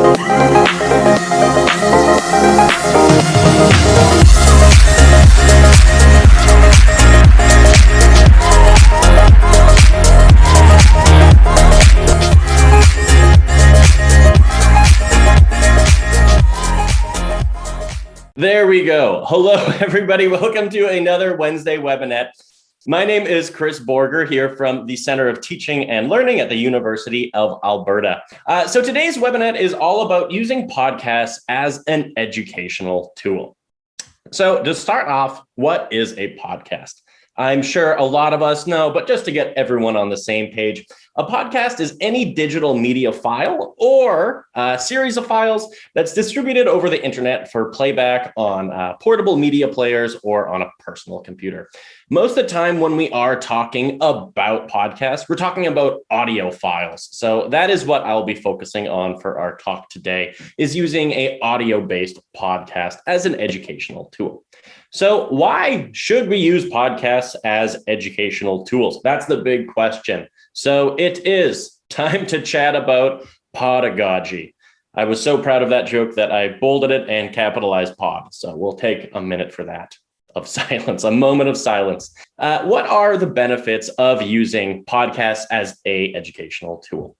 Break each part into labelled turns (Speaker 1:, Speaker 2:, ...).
Speaker 1: There we go. Hello, everybody. Welcome to another Wednesday webinar. My name is Chris Borger here from the Center of Teaching and Learning at the University of Alberta. So today's webinar is all about using podcasts as an educational tool. So to start off, what is a podcast? I'm sure a lot of us know, but just to get everyone on the same page, a podcast is any digital media file or a series of files that's distributed over the internet for playback on portable media players or on a personal computer. Most of the time when we are talking about podcasts, we're talking about audio files. So that is what I'll be focusing on for our talk today, is using an audio-based podcast as an educational tool. So why should we use podcasts as educational tools? That's the big question. So it is time to chat about podagogy. I was so proud of that joke that I bolded it and capitalized pod. So we'll take a minute for that of silence, a moment of silence. What are the benefits of using podcasts as an educational tool?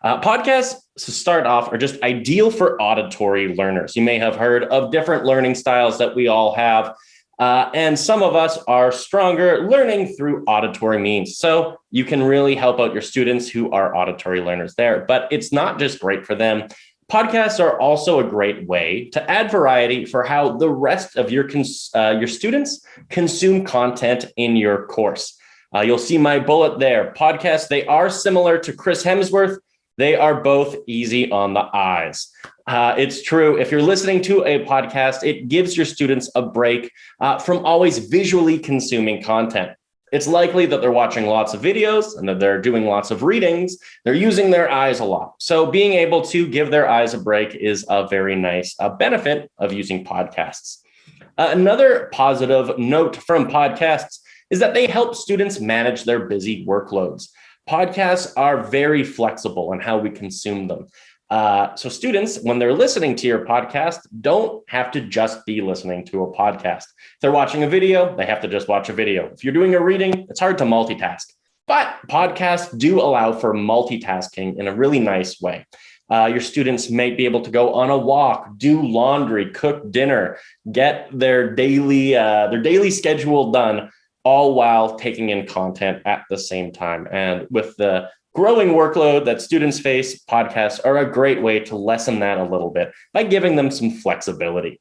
Speaker 1: Podcasts, to start off, are just ideal for auditory learners. You may have heard of different learning styles that we all have. And some of us are stronger learning through auditory means. So you can really help out your students who are auditory learners there. But it's not just great for them. Podcasts are also a great way to add variety for how the rest of your students consume content in your course. You'll see my bullet there. Podcasts, they are similar to Chris Hemsworth. They are both easy on the eyes. It's true. If you're listening to a podcast, it gives your students a break from always visually consuming content. It's likely that they're watching lots of videos and that they're doing lots of readings. They're using their eyes a lot. So being able to give their eyes a break is a very nice benefit of using podcasts. Another positive note from podcasts is that they help students manage their busy workloads. Podcasts are very flexible in how we consume them. So students, when they're listening to your podcast, don't have to just be listening to a podcast. If they're watching a video, they have to just watch a video. If you're doing a reading, it's hard to multitask. But podcasts do allow for multitasking in a really nice way. Your students may be able to go on a walk, do laundry, cook dinner, get their daily schedule done, all while taking in content at the same time. And with the growing workload that students face, podcasts are a great way to lessen that a little bit by giving them some flexibility.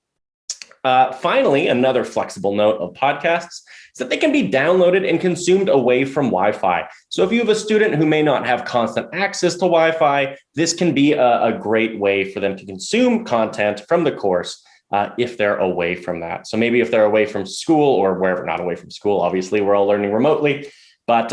Speaker 1: Finally, another flexible note of podcasts is that they can be downloaded and consumed away from Wi-Fi. So if you have a student who may not have constant access to Wi-Fi, this can be a great way for them to consume content from the course if they're away from that. So maybe if they're away from school or wherever, not away from school, obviously we're all learning remotely, but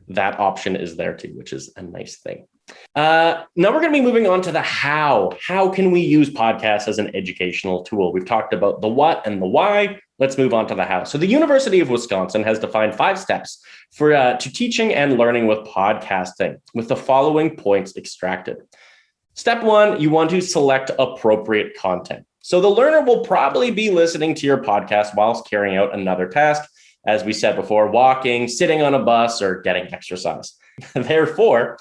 Speaker 1: that option is there too, which is a nice thing. Now we're going to be moving on to the how. How can we use podcasts as an educational tool? We've talked about the what and the why. Let's move on to the how. So the University of Wisconsin has defined 5 steps for to teaching and learning with podcasting, with the following points extracted. Step 1, you want to select appropriate content. So the learner will probably be listening to your podcast whilst carrying out another task, as we said before, walking, sitting on a bus, or getting exercise. Therefore,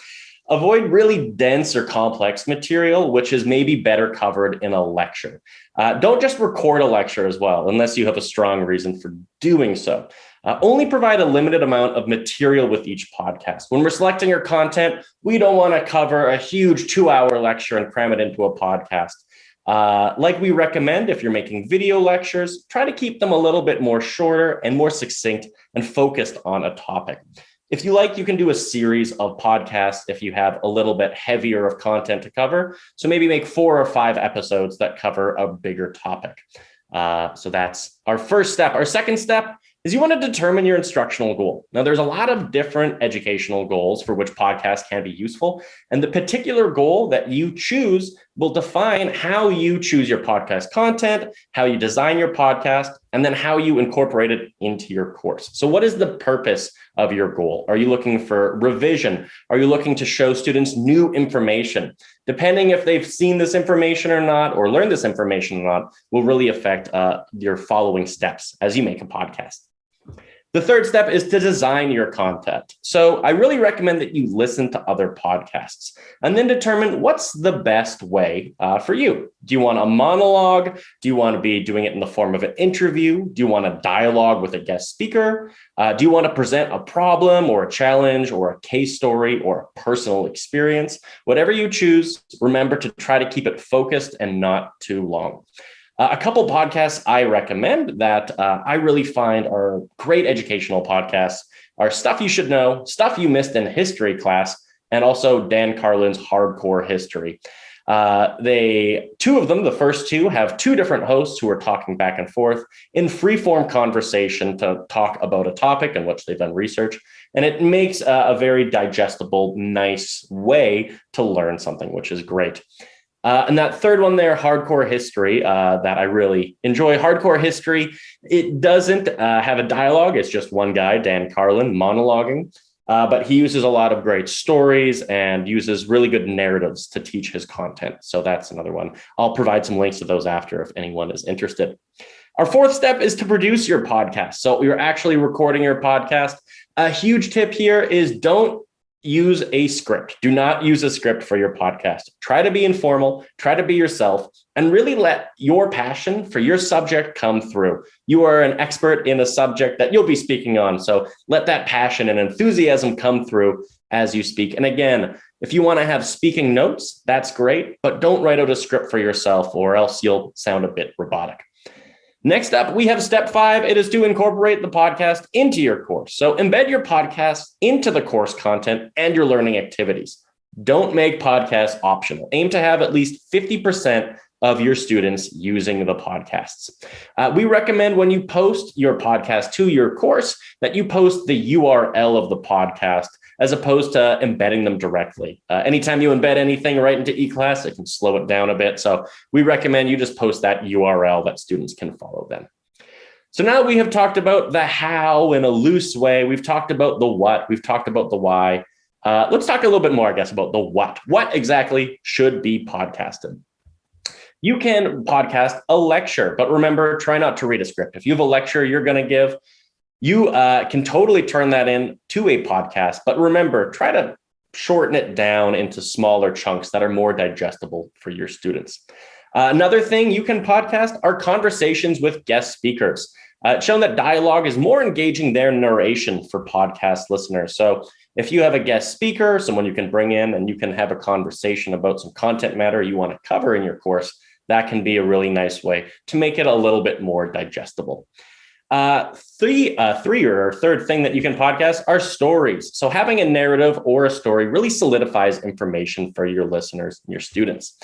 Speaker 1: avoid really dense or complex material, which is maybe better covered in a lecture. Don't just record a lecture as well, unless you have a strong reason for doing so. Only provide a limited amount of material with each podcast. When we're selecting your content, we don't want to cover a huge 2-hour lecture and cram it into a podcast. Like we recommend, if you're making video lectures, try to keep them a little bit more shorter and more succinct and focused on a topic. If you like, you can do a series of podcasts if you have a little bit heavier of content to cover. So maybe make 4 or 5 episodes that cover a bigger topic. So that's our first step. Our second step is you want to determine your instructional goal. Now, there's a lot of different educational goals for which podcasts can be useful, and the particular goal that you choose will define how you choose your podcast content, how you design your podcast, and then how you incorporate it into your course. So what is the purpose of your goal? Are you looking for revision? Are you looking to show students new information? Depending if they've seen this information or not, or learned this information or not, will really affect your following steps as you make a podcast. The third step is to design your content. So I really recommend that you listen to other podcasts and then determine what's the best way for you. Do you want a monologue? Do you want to be doing it in the form of an interview? Do you want a dialogue with a guest speaker? Do you want to present a problem or a challenge or a case story or a personal experience? Whatever you choose, remember to try to keep it focused and not too long. A couple podcasts I recommend that I really find are great educational podcasts are Stuff You Should Know, Stuff You Missed in History Class, and also Dan Carlin's Hardcore History. Two of them, the first two, have two different hosts who are talking back and forth in free-form conversation to talk about a topic in which they've done research. And it makes a very digestible, nice way to learn something, which is great. And that third one there, Hardcore History, that I really enjoy. Hardcore History, it doesn't have a dialogue. It's just one guy, Dan Carlin, monologuing. But he uses a lot of great stories and uses really good narratives to teach his content. So that's another one. I'll provide some links to those after if anyone is interested. Our fourth step is to produce your podcast. So you're actually recording your podcast. A huge tip here is don't use a script. Do not use a script for your podcast. Try to be informal, try to be yourself, and really let your passion for your subject come through. You are an expert in a subject that you'll be speaking on. So let that passion and enthusiasm come through as you speak. And again, if you want to have speaking notes, that's great, but don't write out a script for yourself or else you'll sound a bit robotic. Next up, we have step 5. It is to incorporate the podcast into your course. So embed your podcast into the course content and your learning activities. Don't make podcasts optional. Aim to have at least 50% of your students using the podcasts. We recommend when you post your podcast to your course that you post the URL of the podcast as opposed to embedding them directly. Anytime you embed anything right into eClass, it can slow it down a bit. So we recommend you just post that URL that students can follow then. So now we have talked about the how in a loose way. We've talked about the what. We've talked about the why. Let's talk a little bit more, I guess, about the what. What exactly should be podcasted? You can podcast a lecture, but remember, try not to read a script. If you have a lecture you're going to give, you can totally turn that into a podcast. But remember, try to shorten it down into smaller chunks that are more digestible for your students. Another thing you can podcast are conversations with guest speakers. It's shown that dialogue is more engaging than narration for podcast listeners. So if you have a guest speaker, someone you can bring in and you can have a conversation about some content matter you want to cover in your course, that can be a really nice way to make it a little bit more digestible. Third thing that you can podcast are stories. So having a narrative or a story really solidifies information for your listeners and your students.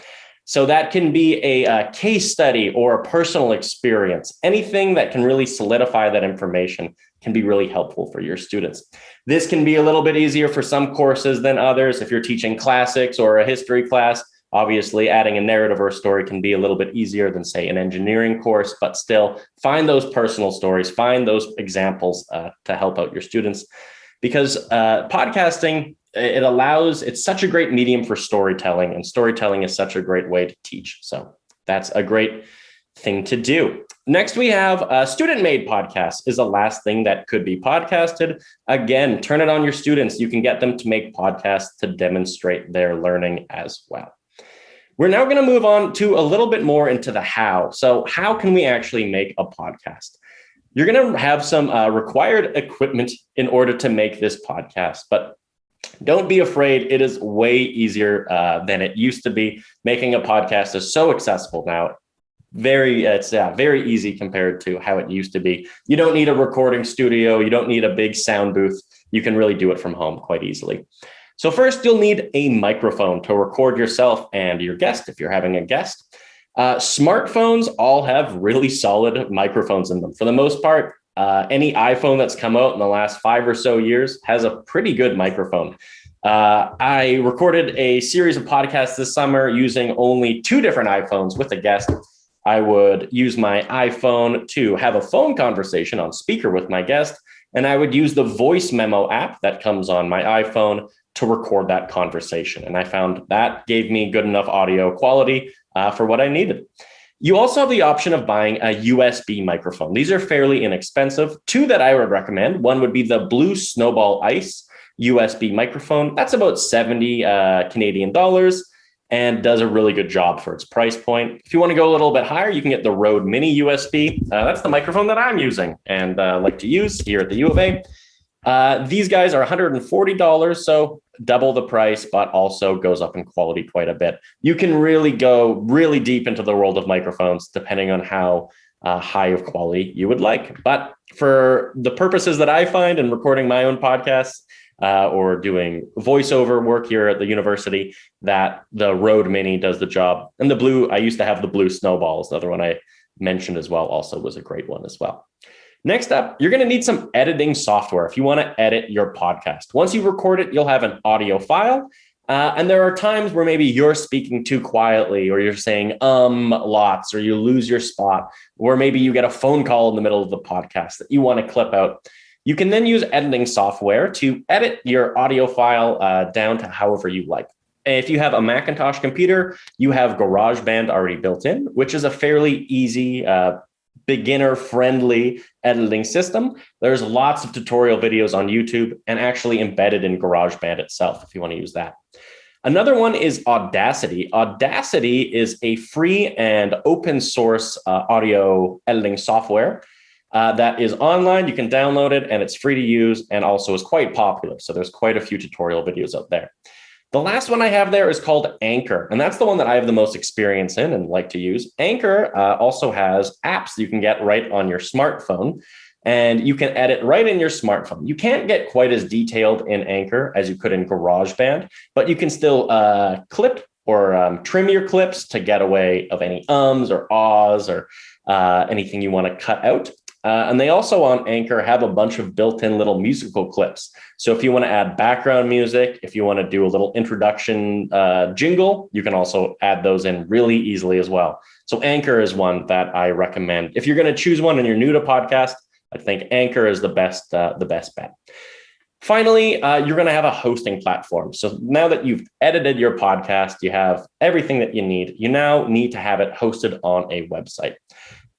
Speaker 1: So that can be a case study or a personal experience. Anything that can really solidify that information can be really helpful for your students. This can be a little bit easier for some courses than others. If you're teaching classics or a history class, obviously adding a narrative or a story can be a little bit easier than, say, an engineering course, but still find those personal stories, find those examples to help out your students. Because podcasting, it's such a great medium for storytelling, and storytelling is such a great way to teach. So that's a great thing to do. Next, we have student-made podcasts is the last thing that could be podcasted. Again, turn it on your students. You can get them to make podcasts to demonstrate their learning as well. We're now going to move on to a little bit more into the how. So how can we actually make a podcast? You're going to have some required equipment in order to make this podcast, but don't be afraid. It is way easier than it used to be. Making a podcast is so accessible now. It's very easy compared to how it used to be. You don't need a recording studio. You don't need a big sound booth. You can really do it from home quite easily. So first, you'll need a microphone to record yourself and your guest if you're having a guest. Smartphones all have really solid microphones in them. For the most part, any iPhone that's come out in the last 5 or so years has a pretty good microphone. I recorded a series of podcasts this summer using only 2 different iPhones with a guest. I would use my iPhone to have a phone conversation on speaker with my guest, and I would use the voice memo app that comes on my iPhone to record that conversation. And I found that gave me good enough audio quality for what I needed. You also have the option of buying a USB microphone. These are fairly inexpensive. 2 that I would recommend. One would be the Blue Snowball Ice USB microphone. That's about 70 Canadian dollars and does a really good job for its price point. If you want to go a little bit higher, you can get the Rode Mini USB. That's the microphone that I'm using and like to use here at the U of A. These guys are $140, so double the price, but also goes up in quality quite a bit. You can really go really deep into the world of microphones, depending on how high of quality you would like. But for the purposes that I find in recording my own podcasts or doing voiceover work here at the university, that the Rode Mini does the job. And the Blue, I used to have the Blue Snowballs, the other one I mentioned as well, also was a great one as well. Next up, you're going to need some editing software if you want to edit your podcast. Once you record it, you'll have an audio file. And there are times where maybe you're speaking too quietly, or you're saying lots, or you lose your spot, or maybe you get a phone call in the middle of the podcast that you want to clip out. You can then use editing software to edit your audio file down to however you like. If you have a Macintosh computer, you have GarageBand already built in, which is a fairly easy beginner-friendly editing system. There's lots of tutorial videos on YouTube and actually embedded in GarageBand itself if you want to use that. Another one is Audacity. Audacity is a free and open source audio editing software that is online. You can download it and it's free to use and also is quite popular. So there's quite a few tutorial videos out there. The last one I have there is called Anchor, and that's the one that I have the most experience in and like to use. Anchor also has apps you can get right on your smartphone, and you can edit right in your smartphone. You can't get quite as detailed in Anchor as you could in GarageBand, but you can still clip or trim your clips to get away of any ums or ahs or anything you want to cut out. And they also on Anchor have a bunch of built-in little musical clips. So if you want to add background music, if you want to do a little introduction jingle, you can also add those in really easily as well. So Anchor is one that I recommend. If you're going to choose one and you're new to podcast, I think Anchor is the best bet. Finally, you're going to have a hosting platform. So now that you've edited your podcast, you have everything that you need. You now need to have it hosted on a website.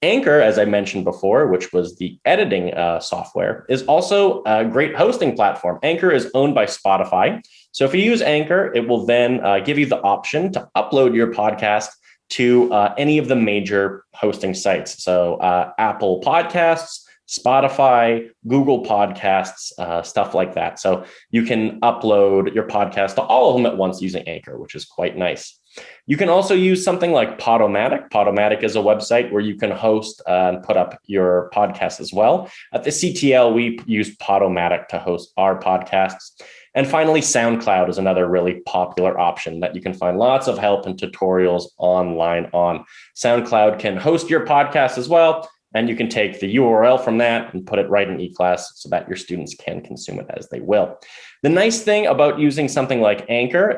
Speaker 1: Anchor, as I mentioned before, which was the editing software, is also a great hosting platform. Anchor is owned by Spotify. So if you use Anchor, it will then give you the option to upload your podcast to any of the major hosting sites. So Apple Podcasts, Spotify, Google Podcasts, stuff like that. So you can upload your podcast to all of them at once using Anchor, which is quite nice. You can also use something like Podomatic. Podomatic is a website where you can host and put up your podcast as well. At the CTL, we use Podomatic to host our podcasts. And finally, SoundCloud is another really popular option that you can find lots of help and tutorials online on. SoundCloud can host your podcast as well, and you can take the URL from that and put it right in eClass so that your students can consume it as they will. The nice thing about using something like Anchor,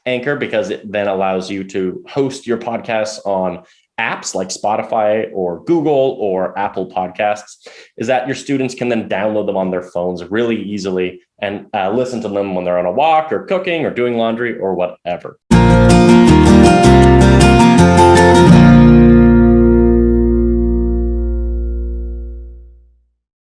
Speaker 1: Anchor, because it then allows you to host your podcasts on apps like Spotify or Google or Apple Podcasts, is that your students can then download them on their phones really easily and listen to them when they're on a walk or cooking or doing laundry or whatever.